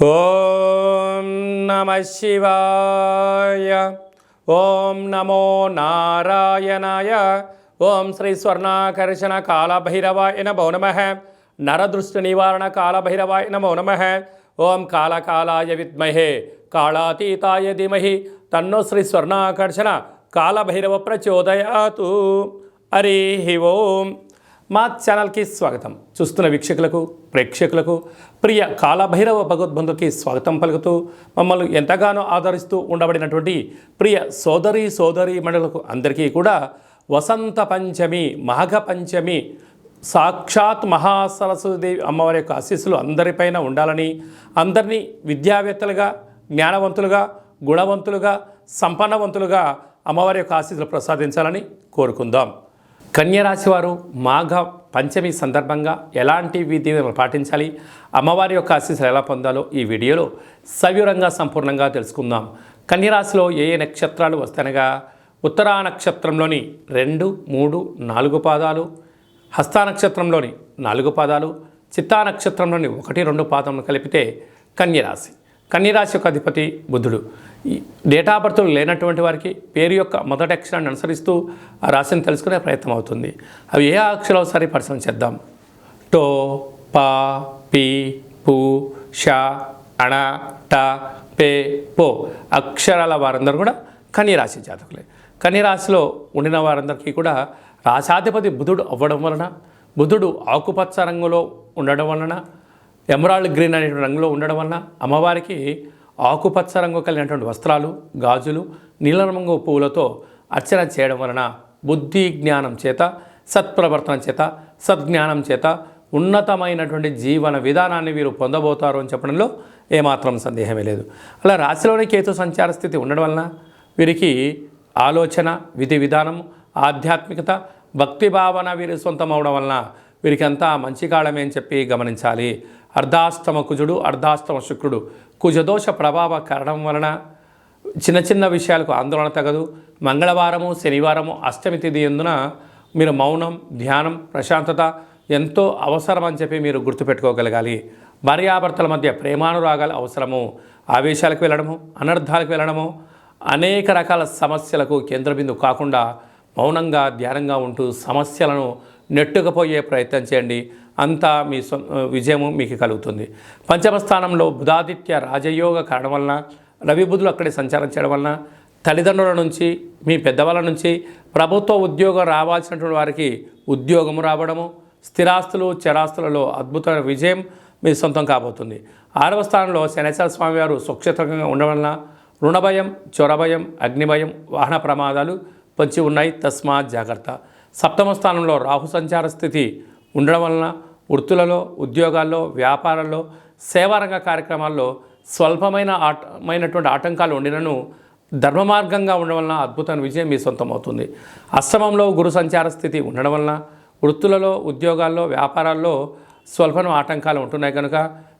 ఓం నమ శివాయ. ఓం నమో నారాయణాయ. ఓం శ్రీ స్వర్ణాకర్షణ కాళభైరవాయ నమో నమః. నరదృష్టి నివారణ కాళభైరవాయ నమో నమః. ఓం కాళకాలాయ విద్మహే కాళాతీతాయ ధీమహి తన్నో శ్రీ స్వర్ణాకర్షణ కాళభైరవ ప్రచోదయాతు. హరి ఓం. మా ఛానల్కి స్వాగతం. చూస్తున్న వీక్షకులకు ప్రేక్షకులకు ప్రియ కాళభైరవ భగవద్బంధుకి స్వాగతం పలుకుతూ మమ్మల్ని ఎంతగానో ఆదరిస్తూ ఉండబడినటువంటి ప్రియ సోదరి మండలకు అందరికీ కూడా వసంత పంచమి మాఘ పంచమి సాక్షాత్ మహాసరస్వతీదేవి అమ్మవారి యొక్క ఆశీస్సులు అందరిపైన ఉండాలని, అందరినీ విద్యావేత్తలుగా, జ్ఞానవంతులుగా, గుణవంతులుగా, సంపన్నవంతులుగా అమ్మవారి యొక్క ఆశీస్సులు ప్రసాదించాలని కోరుకుందాం. కన్యరాశి వారు మాఘ పంచమి సందర్భంగా ఎలాంటి విధిని పాటించాలి, అమ్మవారి యొక్క ఆశీస్సులు ఎలా పొందాలో ఈ వీడియోలో సవివరంగా సంపూర్ణంగా తెలుసుకుందాం. కన్యరాశిలో ఏ నక్షత్రాలు వస్తాయనగా ఉత్తరా నక్షత్రంలోని 2, 3, 4 పాదాలు, హస్తా నక్షత్రంలోని 4 పాదాలు, చిత్తా నక్షత్రంలోని 1, 2 పాదములు కలిపితే కన్యరాశి. కన్యరాశి యొక్క అధిపతి బుధుడు. ఈ డేటా ఆఫ్ బర్త్ లేనటువంటి వారికి పేరు యొక్క మొదటి అక్షరాన్ని అనుసరిస్తూ ఆ రాశిని తెలుసుకునే ప్రయత్నం అవుతుంది. అవి ఏ అక్షరాలు ఒకసారి పరిశీలన చేద్దాం. టో, పా, పి, పు, ష, అణ, ట, పే, పో అక్షరాల వారందరూ కూడా కన్యరాశి జాతకులే. కన్యరాశిలో ఉండిన వారందరికీ కూడా రాశాధిపతి బుధుడు అవ్వడం వలన, బుధుడు ఆకుపచ్చ రంగులో ఉండడం వలన, ఎమరాల్డ్ గ్రీన్ అనేటువంటి రంగులో ఉండడం వలన అమ్మవారికి ఆకుపచ్చ రంగు కలిగినటువంటి వస్త్రాలు, గాజులు, నీలరంగు పువ్వులతో అర్చన చేయడం వలన బుద్ధి జ్ఞానం చేత, సత్ప్రవర్తన చేత, సద్జ్ఞానం చేత ఉన్నతమైనటువంటి జీవన విధానాన్ని వీరు పొందబోతారు అని చెప్పడంలో ఏమాత్రం సందేహమే లేదు. అలా రాశిలోని కేతు సంచార స్థితి ఉండడం వలన వీరికి ఆలోచన, విధి విధానం, ఆధ్యాత్మికత, భక్తి భావన వీరి సొంతం అవడం వలన వీరికి అంతా మంచి కాలమే అని చెప్పి గమనించాలి. అర్ధాష్టమ కుజుడు, అర్ధాష్టమ శుక్రుడు కుజదోష ప్రభావ కారణం వలన చిన్న చిన్న విషయాలకు ఆందోళన తగదు. మంగళవారము, శనివారము అష్టమి తిథి ఎందున మీరు మౌనం, ధ్యానం, ప్రశాంతత ఎంతో అవసరం అని చెప్పి మీరు గుర్తుపెట్టుకోగలగాలి. భార్యాభర్తల మధ్య ప్రేమానురాగాలు అవసరము. ఆవేశాలకు వెళ్ళడము, అనర్థాలకు వెళ్ళడము, అనేక రకాల సమస్యలకు కేంద్రబిందువు కాకుండా మౌనంగా, ధ్యానంగా ఉంటూ సమస్యలను నెట్టుకుపోయే ప్రయత్నం చేయండి. అంతా మీ విజయము మీకు కలుగుతుంది. పంచమ స్థానంలో బుధాదిత్య రాజయోగ కారణం వలన, రవి బుధులు అక్కడే సంచారం చేయడం వలన తల్లిదండ్రుల నుంచి, మీ పెద్దవాళ్ళ నుంచి ప్రభుత్వ ఉద్యోగం రావాల్సినటువంటి వారికి ఉద్యోగము రావడము, స్థిరాస్తులు, చరాస్తులలో అద్భుతమైన విజయం మీ సొంతం కాబోతుంది. 6వ స్థానంలో శనేశ్వర స్వామి వారు సుక్షేత్రంగా ఉండడం వలన రుణభయం, చొరభయం, అగ్నిభయం, వాహన ప్రమాదాలు పొంచి ఉన్నాయి. తస్మాత్ జాగ్రత్త. 7వ స్థానంలో రాహు సంచార స్థితి ఉండడం వలన వృత్తులలో, ఉద్యోగాల్లో, వ్యాపారాల్లో, సేవారంగ కార్యక్రమాల్లో స్వల్పమైనటువంటి ఆటంకాలు ఉండినను ధర్మ మార్గంగా ఉండడం వలన అద్భుతమైన విజయం మీ సొంతం అవుతుంది. అష్టమంలో గురు సంచార స్థితి ఉండడం వలన వృత్తులలో, ఉద్యోగాల్లో, వ్యాపారాల్లో స్వల్పమైన ఆటంకాలు ఉంటున్నాయి కనుక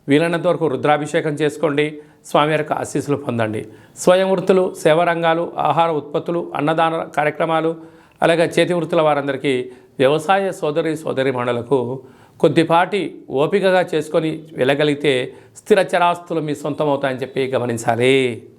వీలైనంత వరకు రుద్రాభిషేకం చేసుకోండి. స్వామివారికి ఆశీస్సులు పొందండి. స్వయం వృత్తులు, సేవారంగాలు, ఆహార ఉత్పత్తులు, అన్నదాన కార్యక్రమాలు, అలాగే చేతి వృత్తుల వారందరికీ, వ్యవసాయ సోదరి మండలకు కొద్దిపాటి ఓపికగా చేసుకొని వెళ్ళగలిగితే స్థిర చరాస్తులు మీ సొంతం అవుతాయని చెప్పి గమనించాలి.